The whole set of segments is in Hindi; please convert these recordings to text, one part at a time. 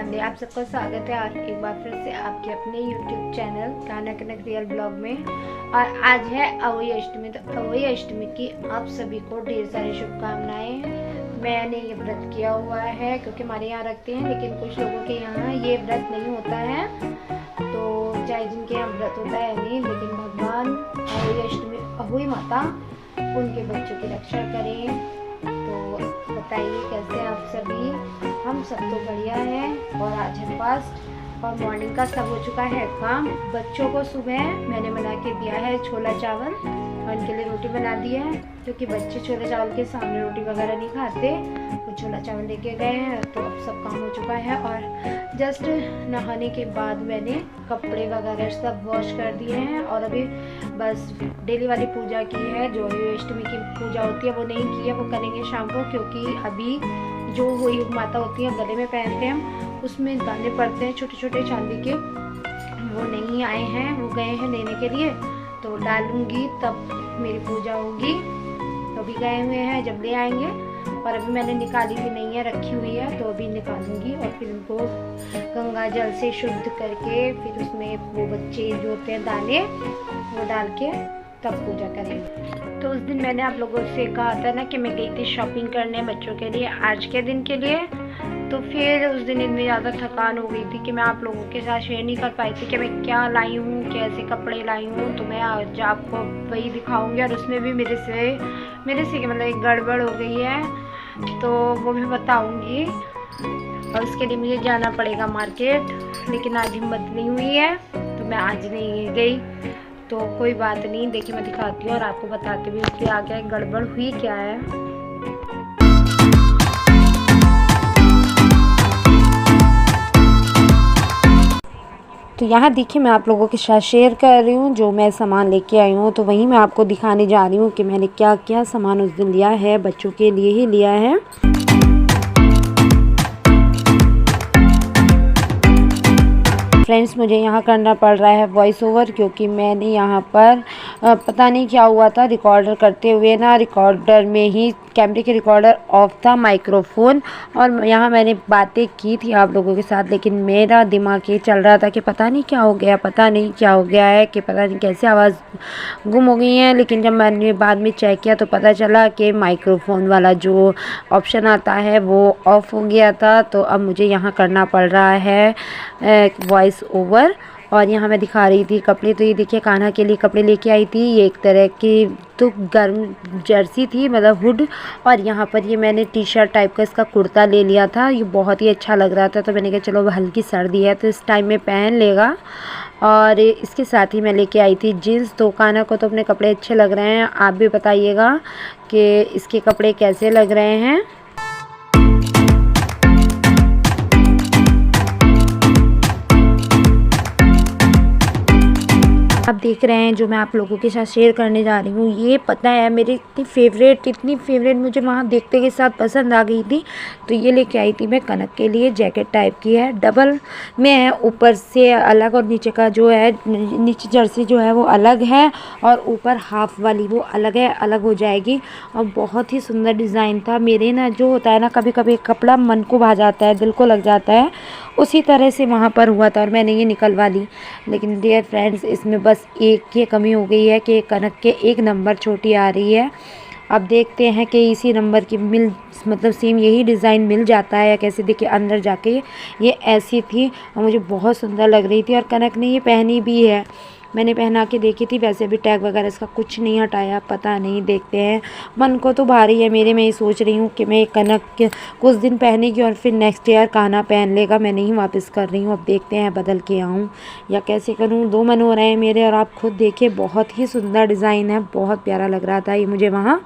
फैमिली, आप सबका स्वागत है और एक बार फिर से आपके अपने YouTube चैनल कान्हा कनक रियल ब्लॉग में। और आज है अवई अष्टमी। तो अवई अष्टमी की आप सभी को ढेर सारी शुभकामनाएं। मैंने ये व्रत किया हुआ है क्योंकि हमारे यहाँ रखते हैं, लेकिन कुछ लोगों के यहाँ ये व्रत नहीं होता है। तो चाहे जिनके यहाँ व्रत होता है नहीं, लेकिन भगवान अवई अष्टमी अवई माता उनके बच्चों की रक्षा करें। तो बताइए कैसे आप सभी। हम सब तो बढ़िया हैं और आज है फास्ट और मॉर्निंग का सब हो चुका है काम। बच्चों को सुबह मैंने बना के दिया है छोला चावल और उनके लिए रोटी बना दी है, क्योंकि बच्चे छोले चावल के सामने रोटी वगैरह नहीं खाते। वो छोला चावल लेके गए हैं, तो अब सब काम हो चुका है। और जस्ट नहाने के बाद मैंने कपड़े वगैरह सब वॉश कर दिए हैं और अभी बस डेली वाली पूजा की है। जो अष्टमी की पूजा होती है वो नहीं की है, वो करेंगे शाम को, क्योंकि अभी जो वही माता होती है गले में पहनते हैं हम, उसमें दाने पड़ते हैं छोटे छोटे चांदी के, वो नहीं आए हैं, वो गए हैं लेने के लिए। तो डालूंगी तब मेरी पूजा होगी। तो अभी गए हुए हैं, जब ले आएंगे। और अभी मैंने निकाली भी नहीं है, रखी हुई है, तो अभी निकालूंगी और फिर उनको गंगा जल से शुद्ध करके फिर उसमें वो बच्चे जो होते हैं दाने वो डाल के तब पूजा करेंगे। तो उस दिन मैंने आप लोगों से कहा था ना कि मैं गई थी शॉपिंग करने बच्चों के लिए आज के दिन के लिए। तो फिर उस दिन इतनी ज़्यादा थकान हो गई थी कि मैं आप लोगों के साथ शेयर नहीं कर पाई थी कि मैं क्या लाई हूँ, कैसे कपड़े लाई हूँ। तो मैं आज आपको वही दिखाऊंगी और उसमें भी मेरे से मतलब एक गड़बड़ हो गई है, तो वो भी बताऊंगी। और उसके लिए मुझे जाना पड़ेगा मार्केट, लेकिन आज हिम्मत नहीं हुई है तो मैं आज नहीं गई। तो कोई बात नहीं, देखिए मैं दिखाती हूँ और आपको बताती भी उसके आगे गड़बड़ हुई क्या है। तो यहाँ देखिए मैं आप लोगों के साथ शेयर कर रही हूँ जो मैं सामान लेके आई हूँ। तो वहीं मैं आपको दिखाने जा रही हूँ कि मैंने क्या क्या सामान उस दिन लिया है, बच्चों के लिए ही लिया है। फ्रेंड्स, मुझे यहाँ करना पड़ रहा है वॉइस ओवर, क्योंकि मैंने यहाँ पर पता नहीं क्या हुआ था, रिकॉर्डर करते हुए ना रिकॉर्डर में ही कैमरे के रिकॉर्डर ऑफ था, माइक्रोफोन, और यहाँ मैंने बातें की थी आप लोगों के साथ, लेकिन मेरा दिमाग ये चल रहा था कि पता नहीं क्या हो गया, पता नहीं क्या हो गया है, कि पता नहीं कैसे आवाज़ गुम हो गई है। लेकिन जब मैंने बाद में चेक किया तो पता चला कि माइक्रोफोन वाला जो ऑप्शन आता है वो ऑफ़ हो गया था। तो अब मुझे यहाँ करना पड़ रहा है वॉइस ओवर। और यहाँ मैं दिखा रही थी कपड़े। तो ये देखिए कान्हा के लिए कपड़े लेके आई थी। ये एक तरह की तो गर्म जर्सी थी, मतलब हुड। और यहाँ पर ये मैंने टी शर्ट टाइप का इसका कुर्ता ले लिया था, ये बहुत ही अच्छा लग रहा था। तो मैंने कहा चलो हल्की सर्दी है तो इस टाइम में पहन लेगा। और इसके साथ ही मैं लेके आई थी जीन्स। तो कान्हा को तो अपने कपड़े अच्छे लग रहे हैं, आप भी बताइएगा कि इसके कपड़े कैसे लग रहे हैं। आप देख रहे हैं जो मैं आप लोगों के साथ शेयर करने जा रही हूँ, ये पता है मेरी इतनी फेवरेट मुझे वहाँ देखते के साथ पसंद आ गई थी। तो ये लेके आई थी मैं कनक के लिए, जैकेट टाइप की है, डबल में है, ऊपर से अलग और नीचे का जो है नीचे जर्सी जो है वो अलग है और ऊपर हाफ वाली वो अलग है, अलग हो जाएगी। और बहुत ही सुंदर डिज़ाइन था। मेरे ना जो होता है ना कभी कभी कपड़ा मन को भा जाता है, दिल को लग जाता है, उसी तरह से वहाँ पर हुआ था और मैंने ये निकलवा ली। लेकिन डियर फ्रेंड्स, इसमें बस एक ये कमी हो गई है कि कनक के एक नंबर छोटी आ रही है। अब देखते हैं कि इसी नंबर की मतलब सेम यही डिज़ाइन मिल जाता है या कैसे। देखिए अंदर जाके ये ऐसी थी और मुझे बहुत सुंदर लग रही थी और कनक ने ये पहनी भी है। मैंने पहना के देखी थी, वैसे भी टैग वगैरह इसका कुछ नहीं हटाया, पता नहीं, देखते हैं। मन को तो भारी है मेरे, मैं ये सोच रही हूँ कि मैं कनक के कुछ दिन पहनेगी और फिर नेक्स्ट ईयर कान्हा पहन लेगा। मैं नहीं वापस कर रही हूँ, अब देखते हैं बदल के आऊँ या कैसे करूँ। दो मन हो रहे हैं मेरे और आप खुद देखिए बहुत ही सुंदर डिज़ाइन है, बहुत प्यारा लग रहा था ये मुझे वहाँ।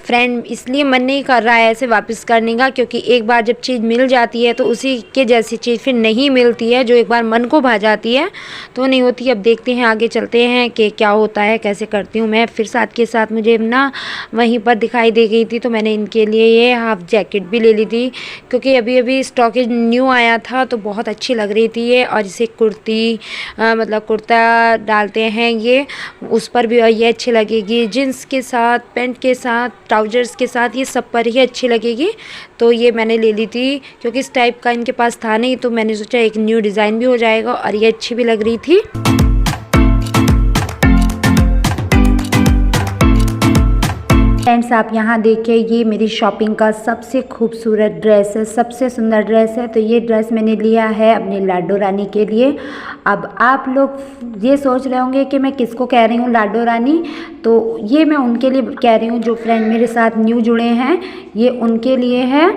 फ्रेंड इसलिए मन नहीं कर रहा है ऐसे वापस करने का, क्योंकि एक बार जब चीज़ मिल जाती है तो उसी के जैसी चीज़ फिर नहीं मिलती है। जो एक बार मन को भा जाती है तो नहीं होती। अब देखते हैं, आगे चलते हैं कि क्या होता है, कैसे करती हूँ मैं। फिर साथ के साथ मुझे ना वहीं पर दिखाई दे गई थी, तो मैंने इनके लिए ये हाफ जैकेट भी ले ली थी, क्योंकि अभी अभी स्टॉकेज न्यू आया था तो बहुत अच्छी लग रही थी ये। और इसे कुर्ती मतलब कुर्ता डालते हैं ये, उस पर भी ये अच्छी लगेगी, जीन्स के साथ, पैंट के साथ, ट्राउजर्स के साथ, ये सब पर ही अच्छी लगेगी। तो ये मैंने ले ली थी, क्योंकि इस टाइप का इनके पास था नहीं, तो मैंने सोचा एक न्यू डिज़ाइन भी हो जाएगा और ये अच्छी भी लग रही थी। फ्रेंड्स आप यहाँ देखिए, ये मेरी शॉपिंग का सबसे खूबसूरत ड्रेस है, सबसे सुंदर ड्रेस है। तो ये ड्रेस मैंने लिया है अपनी लाडो रानी के लिए। अब आप लोग ये सोच रहे होंगे कि मैं किसको कह रही हूँ लाडो रानी, तो ये मैं उनके लिए कह रही हूँ जो फ्रेंड मेरे साथ न्यू जुड़े हैं, ये उनके लिए है,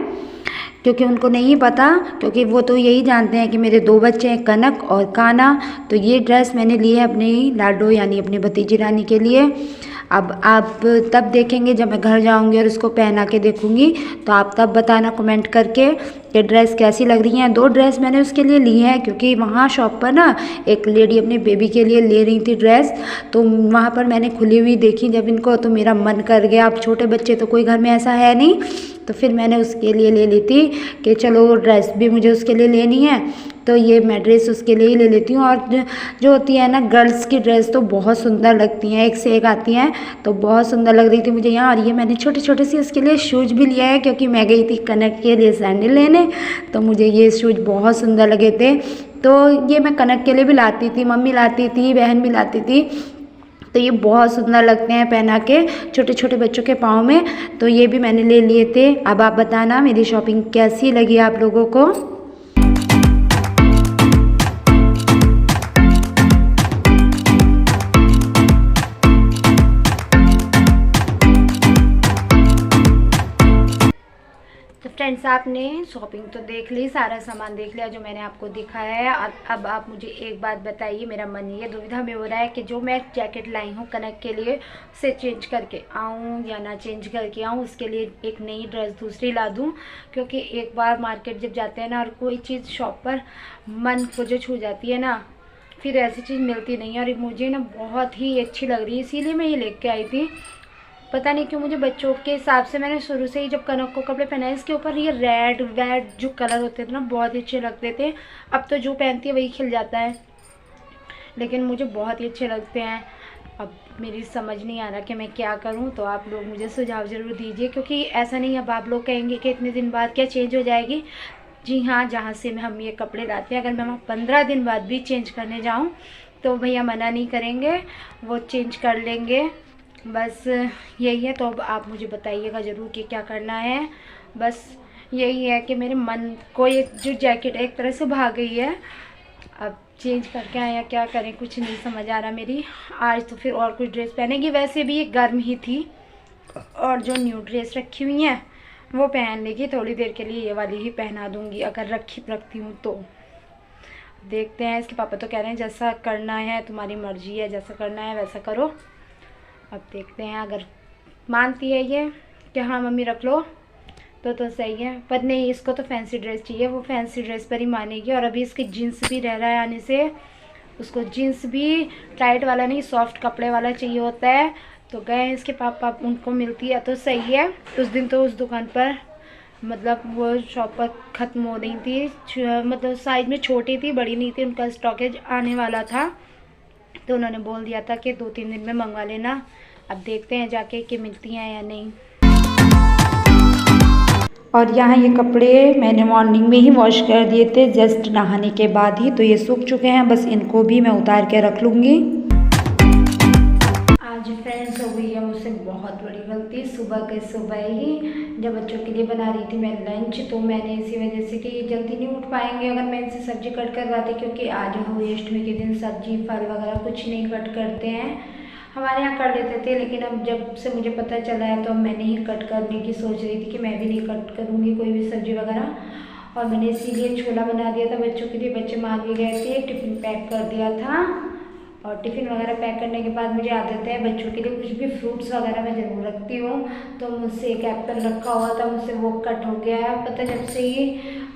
क्योंकि उनको नहीं पता, क्योंकि वो तो यही जानते हैं कि मेरे 2 बच्चे हैं, कनक और काना। तो ये ड्रेस मैंने ली है अपनी लाडो यानी अपनी भतीजी रानी के लिए। अब आप तब देखेंगे जब मैं घर जाऊंगी और इसको पहना के देखूंगी, तो आप तब बताना कमेंट करके कि ड्रेस कैसी लग रही हैं। 2 ड्रेस मैंने उसके लिए ली है, क्योंकि वहाँ शॉप पर ना एक लेडी अपने बेबी के लिए ले रही थी ड्रेस, तो वहाँ पर मैंने खुली हुई देखी जब इनको, तो मेरा मन कर गया। अब छोटे बच्चे तो कोई घर में ऐसा है नहीं, तो फिर मैंने उसके लिए ले ली थी कि चलो ड्रेस भी मुझे उसके लिए लेनी है, तो ये मैं ड्रेस उसके लिए ही ले लेती हूँ। और जो होती है ना गर्ल्स की ड्रेस तो बहुत सुंदर लगती हैं, एक से एक आती हैं, तो बहुत सुंदर लग रही थी मुझे यहाँ। और ये मैंने छोटे छोटे से उसके लिए शूज़ भी लिया है, क्योंकि मैं गई थी कनक के लिए सैंडल लेने, तो मुझे ये शूज़ बहुत सुंदर लगे थे। तो ये मैं कनक के लिए भी लाती थी, मम्मी लाती थी, बहन भी लाती थी, तो ये बहुत सुंदर लगते हैं पहना के छोटे छोटे बच्चों के पाँव में। तो ये भी मैंने ले लिए थे। अब आप बताना मेरी शॉपिंग कैसी लगी आप लोगों को। फ्रेंड्स आपने शॉपिंग तो देख ली, सारा सामान देख लिया जो मैंने आपको दिखाया है। और अब आप मुझे एक बात बताइए, मेरा मन ये दुविधा में हो रहा है कि जो मैं जैकेट लाई हूँ कनक के लिए, उसे चेंज करके आऊँ या ना चेंज करके आऊँ, उसके लिए एक नई ड्रेस दूसरी ला दूँ। क्योंकि एक बार मार्केट जब जाते हैं ना और कोई चीज़ शॉप पर मन को जो छू जाती है ना, फिर ऐसी चीज़ मिलती नहीं है। और मुझे ना बहुत ही अच्छी लग रही है, इसीलिए मैं ये लेके आई थी। पता नहीं क्यों मुझे बच्चों के हिसाब से मैंने शुरू से ही जब कनक को कपड़े पहनाए, इसके ऊपर ये रेड वेड जो कलर होते थे ना बहुत ही अच्छे लगते थे। अब तो जो पहनती है वही खिल जाता है, लेकिन मुझे बहुत ही अच्छे लगते हैं। अब मेरी समझ नहीं आ रहा कि मैं क्या करूं, तो आप लोग मुझे सुझाव ज़रूर दीजिए, क्योंकि ऐसा नहीं अब आप लोग कहेंगे कि इतने दिन बाद क्या चेंज हो जाएगी। जी हाँ, जहाँ से हम ये कपड़े लाते हैं, अगर मैं वहाँ 15 दिन बाद भी चेंज करने जाऊँ तो भैया मना नहीं करेंगे, वो चेंज कर लेंगे। बस यही है। तो अब आप मुझे बताइएगा ज़रूर कि क्या करना है। बस यही है कि मेरे मन को ये जो जैकेट एक तरह से भाग गई है, अब चेंज करके आए या क्या करें, कुछ नहीं समझ आ रहा मेरी। आज तो फिर और कुछ ड्रेस पहनेगी, वैसे भी ये गर्म ही थी, और जो न्यू ड्रेस रखी हुई हैं वो पहन लेगी थोड़ी देर के लिए, ये वाली ही पहना दूँगी अगर रखती हूँ तो। देखते हैं, इसके पापा तो कह रहे हैं जैसा करना है तुम्हारी मर्जी है, जैसा करना है वैसा करो। अब देखते हैं, अगर मानती है ये कि हाँ मम्मी रख लो तो सही है, पर नहीं इसको तो फैंसी ड्रेस चाहिए, वो फैंसी ड्रेस पर ही मानेगी। और अभी इसकी जीन्स भी रह रहा है आने से, उसको जीन्स भी टाइट वाला नहीं सॉफ्ट कपड़े वाला चाहिए होता है। तो गए इसके पापा, उनको मिलती है तो सही है। उस दिन तो उस दुकान पर मतलब वो शॉप पर ख़त्म हो रही थी, मतलब साइज में छोटी थी, बड़ी नहीं थी, उनका स्टॉकेज आने वाला था, तो उन्होंने बोल दिया था कि 2-3 दिन में मंगवा लेना। अब देखते हैं जाके कि मिलती हैं या नहीं। और यहाँ ये कपड़े मैंने मॉर्निंग में ही वॉश कर दिए थे, जस्ट नहाने के बाद ही, तो ये सूख चुके हैं। बस इनको भी मैं उतार के रख लूँगी। आज फ्रेंड्स हो गई है मुझसे बहुत बड़ी गलती। सुबह के सुबह ही जब बच्चों के लिए बना रही थी मैं लंच, तो मैंने इसी वजह से कि जल्दी नहीं उठ पाएंगे अगर मैं इनसे सब्जी कट करवाती, क्योंकि आज होली अष्टमी के दिन सब्जी फल वगैरह कुछ नहीं कट करते हैं। हमारे यहाँ कर लेते थे, लेकिन अब जब से मुझे पता चला है तो मैं नहीं कट करने की सोच रही थी कि मैं भी नहीं कट करूँगी कोई भी सब्जी वगैरह। और मैंने इसीलिए छोला बना दिया था बच्चों के लिए, बच्चे मांग के गए थे, टिफिन पैक कर दिया था। और टिफ़िन वगैरह पैक करने के बाद मुझे आदत है बच्चों के लिए कुछ भी फ्रूट्स वगैरह मैं ज़रूर रखती हूँ। तो मुझसे एक एप्पल रखा हुआ था, मुझसे वो कट हो गया है, पता जब से ही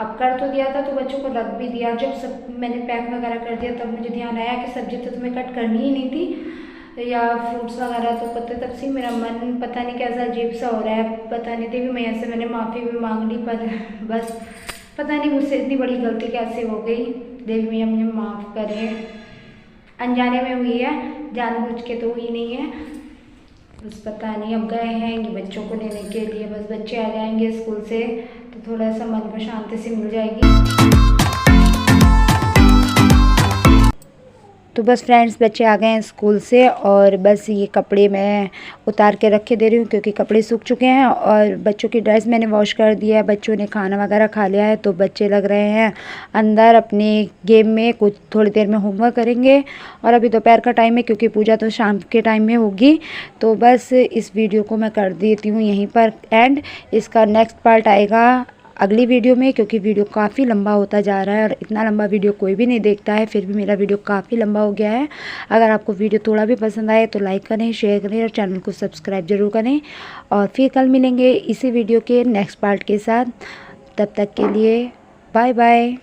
अब कर तो दिया था तो बच्चों को रख भी दिया। जब सब मैंने पैक वगैरह कर दिया तब मुझे ध्यान आया कि सब्ज़ी तो तुम्हें कट करनी ही नहीं थी या फ्रूट्स वगैरह, तो पता तब से मेरा मन पता नहीं कैसा अजीब सा हो रहा है। पता नहीं देवी मैया से मैंने माफ़ी भी मांग ली, पर बस पता नहीं मुझसे इतनी बड़ी गलती कैसे हो गई। देवी मैया मुझे माफ़ करे, अनजाने में हुई है, जानबूझ के तो हुई नहीं है। बस पता नहीं, अब गए हैं ये बच्चों को लेने के लिए, बस बच्चे आ जाएंगे स्कूल से तो थोड़ा सा मन को शांति से मिल जाएगी। तो बस फ्रेंड्स बच्चे आ गए हैं स्कूल से और बस ये कपड़े मैं उतार के रखे दे रही हूँ क्योंकि कपड़े सूख चुके हैं और बच्चों की ड्रेस मैंने वॉश कर दिया है। बच्चों ने खाना वगैरह खा लिया है तो बच्चे लग रहे हैं अंदर अपने गेम में, कुछ थोड़ी देर में होमवर्क करेंगे और अभी दोपहर का टाइम है क्योंकि पूजा तो शाम के टाइम में होगी। तो बस इस वीडियो को मैं कर देती हूँ यहीं पर एंड। इसका नेक्स्ट पार्ट आएगा अगली वीडियो में क्योंकि वीडियो काफ़ी लंबा होता जा रहा है और इतना लंबा वीडियो कोई भी नहीं देखता है, फिर भी मेरा वीडियो काफ़ी लंबा हो गया है। अगर आपको वीडियो थोड़ा भी पसंद आए तो लाइक करें, शेयर करें और चैनल को सब्सक्राइब ज़रूर करें। और फिर कल मिलेंगे इसी वीडियो के नेक्स्ट पार्ट के साथ, तब तक के लिए बाय बाय।